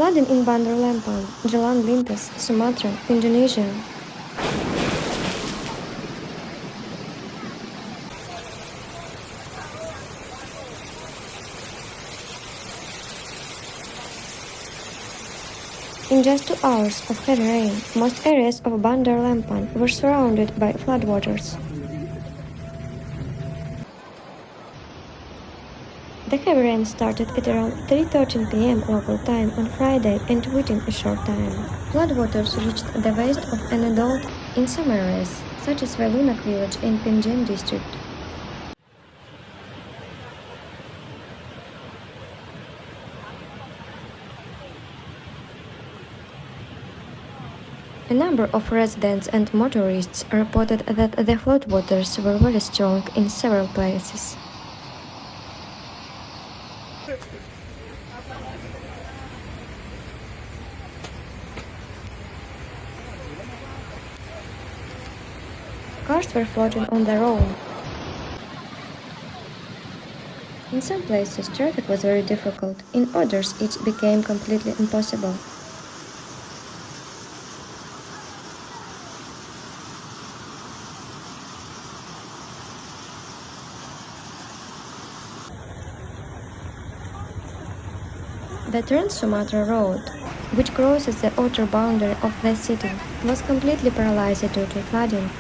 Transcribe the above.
Flooding in Bandar Lampung, Jalan, Lintas, Sumatra, Indonesia. In just 2 hours of heavy rain, most areas of Bandar Lampung were surrounded by floodwaters. The heavy rain started at around 3:13 p.m. local time on Friday and within a short time. Floodwaters reached the waist of an adult in some areas, such as Valunak village in Pinjin district. A number of residents and motorists reported that the floodwaters were very strong in several places. Cars were floating on the road. In some places, traffic was very difficult. In others, it became completely impossible. The Trans-Sumatra Road, which crosses the outer boundary of the city, was completely paralyzed due to flooding.